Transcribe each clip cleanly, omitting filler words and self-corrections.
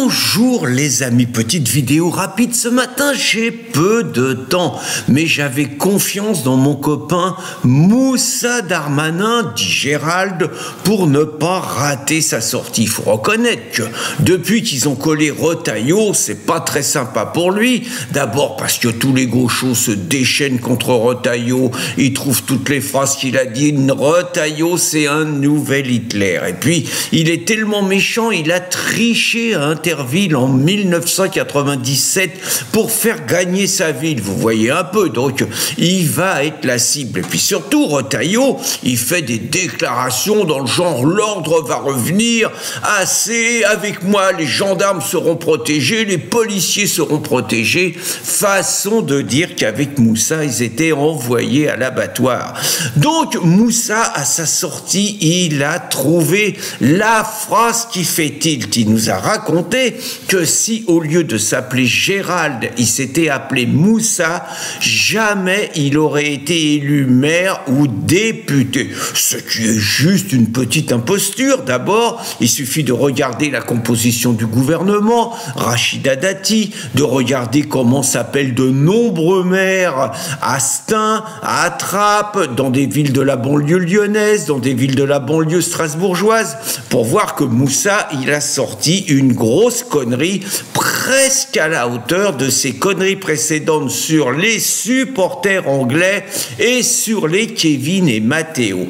Bonjour les amis, petite vidéo rapide ce matin, j'ai peu de temps, mais j'avais confiance dans mon copain Moussa Darmanin, dit Gérald, pour ne pas rater sa sortie. Il faut reconnaître que depuis qu'ils ont collé Retailleau, c'est pas très sympa pour lui. D'abord parce que tous les gauchos se déchaînent contre Retailleau, ils trouvent toutes les phrases qu'il a dit, Retailleau c'est un nouvel Hitler. Et puis il est tellement méchant, il a triché à Interville en 1997 pour faire gagner sa ville. Vous voyez un peu, donc il va être la cible. Et puis surtout, Retailleau, il fait des déclarations dans le genre l'ordre va revenir, assez, avec moi les gendarmes seront protégés, les policiers seront protégés, façon de dire qu'avec Moussa, ils étaient envoyés à l'abattoir. Donc Moussa, à sa sortie, il a trouvé la phrase qui fait tilt. Il nous a raconté que si au lieu de s'appeler Gérald, il s'était appelé Moussa, jamais il aurait été élu maire ou député. Ce qui est juste une petite imposture. D'abord, il suffit de regarder la composition du gouvernement, Rachida Dati, de regarder comment s'appellent de nombreux maires à Stein, à Attrape, dans des villes de la banlieue lyonnaise, dans des villes de la banlieue strasbourgeoise, pour voir que Moussa, il a sorti une grosse connerie, presque à la hauteur de ses conneries précédentes sur les supporters anglais et sur les Kevin et Matteo.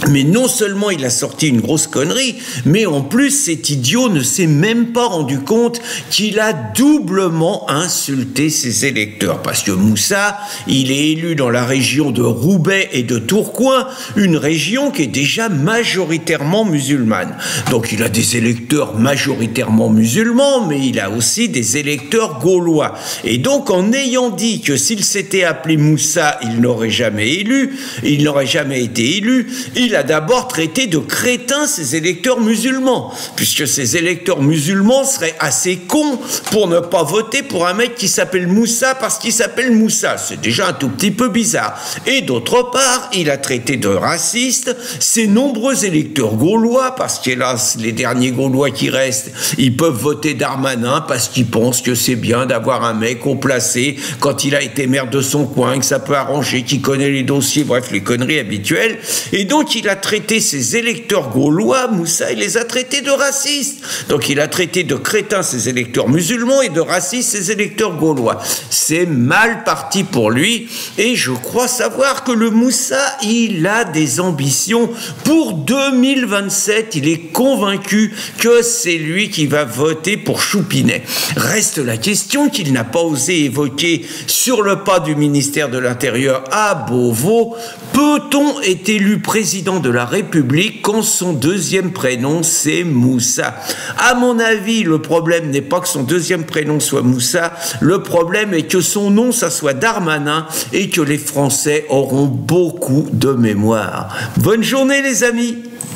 Mais non seulement il a sorti une grosse connerie, mais en plus cet idiot ne s'est même pas rendu compte qu'il a doublement insulté ses électeurs. Parce que Moussa, il est élu dans la région de Roubaix et de Tourcoing, une région qui est déjà majoritairement musulmane. Donc il a des électeurs majoritairement musulmans, mais il a aussi des électeurs gaulois. Et donc en ayant dit que s'il s'était appelé Moussa, il n'aurait jamais été élu, il a d'abord traité de crétins ses électeurs musulmans, puisque ces électeurs musulmans seraient assez cons pour ne pas voter pour un mec qui s'appelle Moussa parce qu'il s'appelle Moussa. C'est déjà un tout petit peu bizarre. Et d'autre part, il a traité de racistes ces nombreux électeurs gaulois, parce qu'hélas, les derniers gaulois qui restent, ils peuvent voter Darmanin parce qu'ils pensent que c'est bien d'avoir un mec au placé quand il a été maire de son coin, que ça peut arranger, qu'il connaît les dossiers, bref, les conneries habituelles. Et donc, il a traité ses électeurs gaulois, Moussa, il les a traités de racistes. Donc, il a traité de crétins ses électeurs musulmans et de racistes ses électeurs gaulois. C'est mal parti pour lui. Et je crois savoir que le Moussa, il a des ambitions pour 2027. Il est convaincu que c'est lui qui va voter pour Choupinet. Reste la question qu'il n'a pas osé évoquer sur le pas du ministère de l'Intérieur à Beauvau. Peut-on être élu président de la République quand son deuxième prénom c'est Moussa? À mon avis, le problème n'est pas que son deuxième prénom soit Moussa, le problème est que son nom ça soit Darmanin et que les Français auront beaucoup de mémoire. Bonne journée les amis!